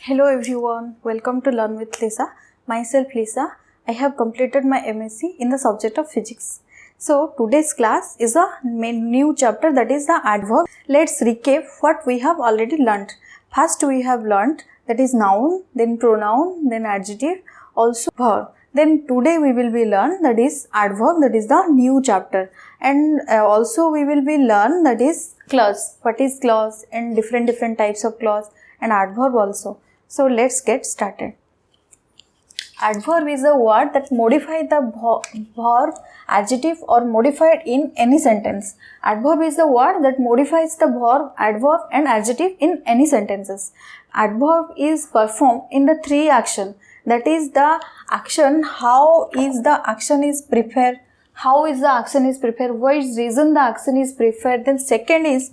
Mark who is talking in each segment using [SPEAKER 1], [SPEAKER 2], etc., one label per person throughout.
[SPEAKER 1] Hello everyone, welcome to Learn with Lisa. Myself Lisa. I have completed my MSc in the subject of physics. So today's class is a new chapter, that is the adverb. Let's recap what we have already learnt. First we have learnt that is noun, then pronoun, then adjective, also verb. Then today we will be learn that is adverb, that is the new chapter, and also we will be learn that is clause. What is clause and different types of clause and adverb also. So let's get started. Adverb is a word that modifies the verb, adjective or modified in any sentence. Adverb is the word that modifies the verb, adverb and adjective in any sentences. Adverb is performed in the three action. That is the action, how is the action is prepared, how is the action is prepared, what is reason the action is prepared. Then second is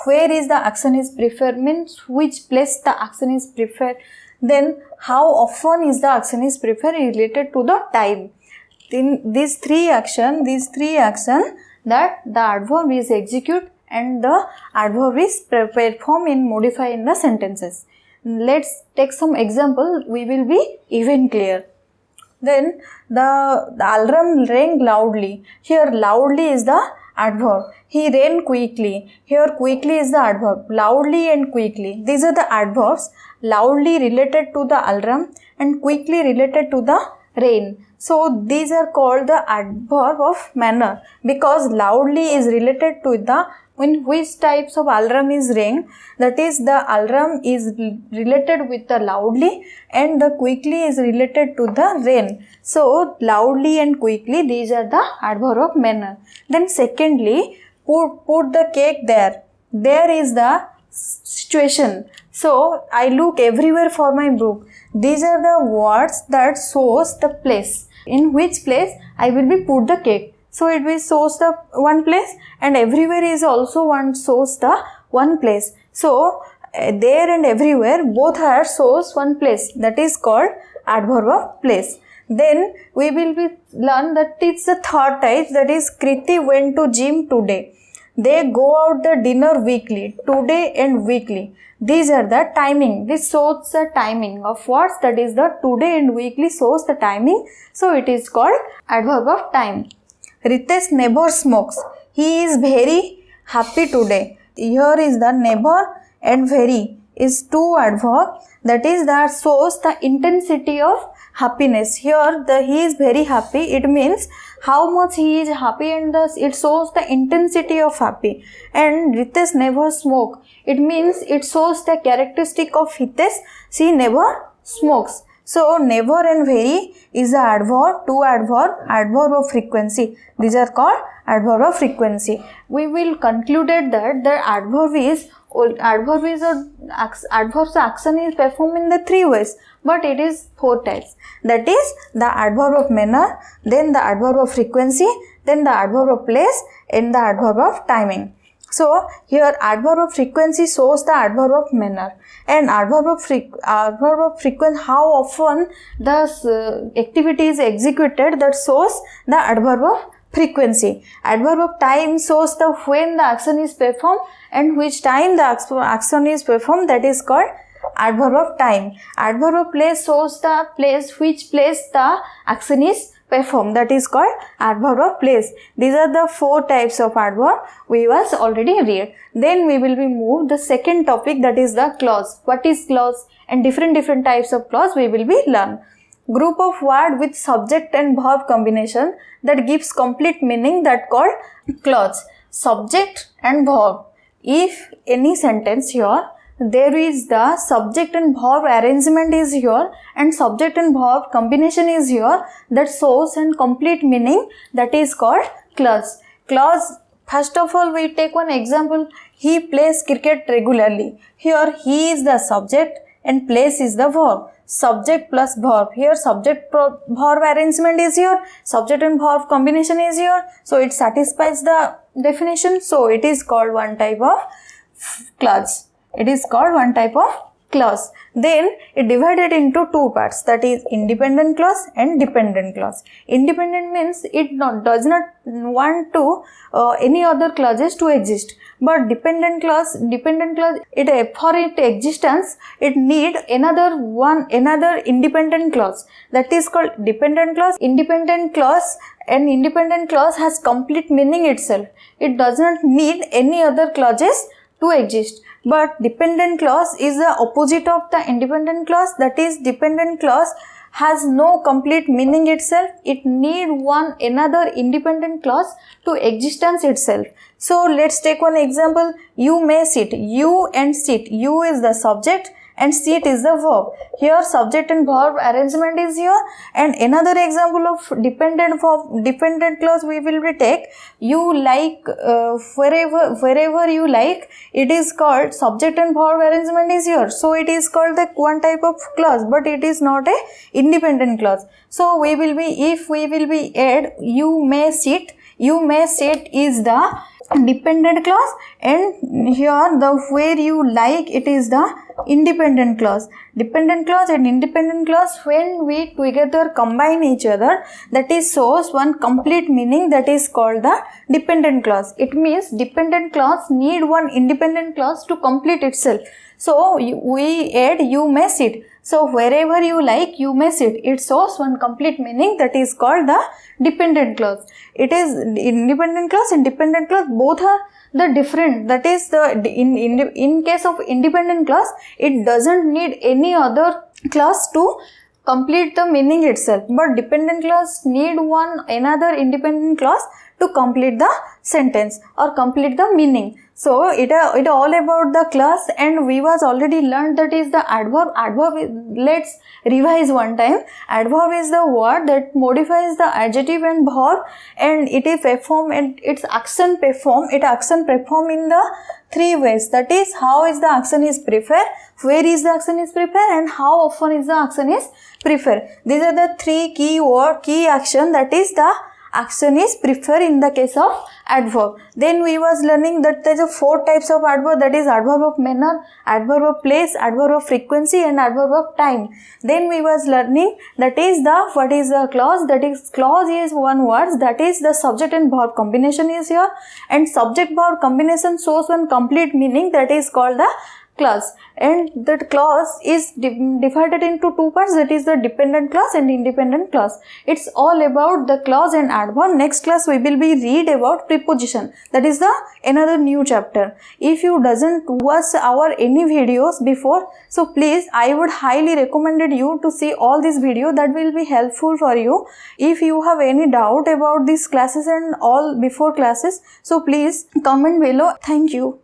[SPEAKER 1] where is the action is preferred, means which place the action is preferred. Then how often is the action is preferred related to the time. In these three action that the adverb is execute and the adverb is perform in modify in the sentences. Let's take some example, we will be even clear. Then the alarm rang loudly. Here loudly is the adverb. He ran quickly. Here quickly is the adverb. Loudly and quickly, these are the adverbs. Loudly related to the alarm and quickly related to the rain. So these are called the adverb of manner, because loudly is related to the when which types of alarm is rang, that is the alarm is related with the loudly and the quickly is related to the rain. So loudly and quickly, these are the adverb of manner. Then secondly, put the cake there. There is the situation. So I look everywhere for my book. These are the words that shows the place. In which place I will be put the cake. So it will shows the one place, and everywhere is also one shows the one place. So there and everywhere both are shows one place. That is called adverb of place. Then we will be learn that it's the third type, that is Kriti went to gym today. They go out the dinner weekly, today and weekly. These are the timing. This shows the timing of words, that is the today and weekly shows the timing. So it is called adverb of time. Ritesh never smokes. He is very happy today. Here is the never and very is two adverb, that is that shows the intensity of happiness. Here the he is very happy, it means how much he is happy, and thus it shows the intensity of happy. And Ritesh never smoke, it means it shows the characteristic of Ritesh, she never smokes. So never and very is the adverb, two adverb of frequency. These are called adverb of frequency. We will conclude that the adverb's action is performed in the three ways, but it is four types. That is the adverb of manner, then the adverb of frequency, then the adverb of place, and the adverb of timing. So here adverb of frequency shows the adverb of manner, and adverb of frequency, how often the activity is executed, that shows the adverb of frequency. Adverb of time shows the when the action is performed and which time the action is performed, that is called adverb of time. Adverb of place shows the place, which place the action is performed, that is called adverb of place. These are the four types of adverb we was already read. Then we will be moved the second topic, that is the clause. What is clause and different types of clause we will be learn. Group of word with subject and verb combination that gives complete meaning, that called clause. Subject and verb. If any sentence here there is the subject and verb arrangement is here and subject and verb combination is here, that shows and complete meaning, that is called clause. Clause, first of all we take one example. He plays cricket regularly. Here he is the subject and place is the verb. Subject plus verb. Here subject verb arrangement is here, subject and verb combination is here, so it satisfies the definition. So it is called one type of clause. It is called one type of clause. Then it divided into two parts, that is independent clause and dependent clause. Independent means it does not want to any other clauses to exist, but dependent clause it for its existence it need another independent clause, that is called dependent clause. Independent clause has complete meaning itself. It does not need any other clauses to exist. But dependent clause is the opposite of the independent clause, that is dependent clause has no complete meaning itself. It need another independent clause to existence itself. So let's take one example. You may sit. You and sit. You is the subject and sit is the verb. Here subject and verb arrangement is here. And another example of dependent clause we will take. You like wherever you like, it is called subject and verb arrangement is here. So it is called the one type of clause, but it is not a independent clause. So if we will be add you may sit is the dependent clause, and here the where you like it is the independent clause. Dependent clause and independent clause, when we together combine each other, that is shows one complete meaning, that is called the dependent clause. It means dependent clause need one independent clause to complete itself. So we add you may sit. So wherever you like you may sit, it shows one complete meaning, that is called the dependent clause. It is independent clause and dependent clause, both are the different, that is in case of independent clause it doesn't need any other clause to complete the meaning itself, but dependent clause need another independent clause to complete the sentence or complete the meaning. So it all about the clause, and we was already learned that is the adverb. Let's revise one time. Adverb is the word that modifies the adjective and verb, and it is performed and its action perform in the three ways, that is how is the action is preferred, where is the action is preferred, and how often is the action is preferred. These are the three key action, that is the action is preferred in the case of adverb. Then we was learning that there are four types of adverb, that is adverb of manner, adverb of place, adverb of frequency, and adverb of time. Then we was learning that is what is the clause, that is clause is one word, that is the subject and verb combination is here, and subject verb combination shows one complete meaning, that is called the clause. And that clause is divided into two parts, that is the dependent clause and independent clause. It's all about the clause and adverb. Next class we will be read about preposition, that is the another new chapter. If you doesn't watch our any videos before, so please I would highly recommended you to see all this video, that will be helpful for you. If you have any doubt about these classes and all before classes, so please comment below. Thank you.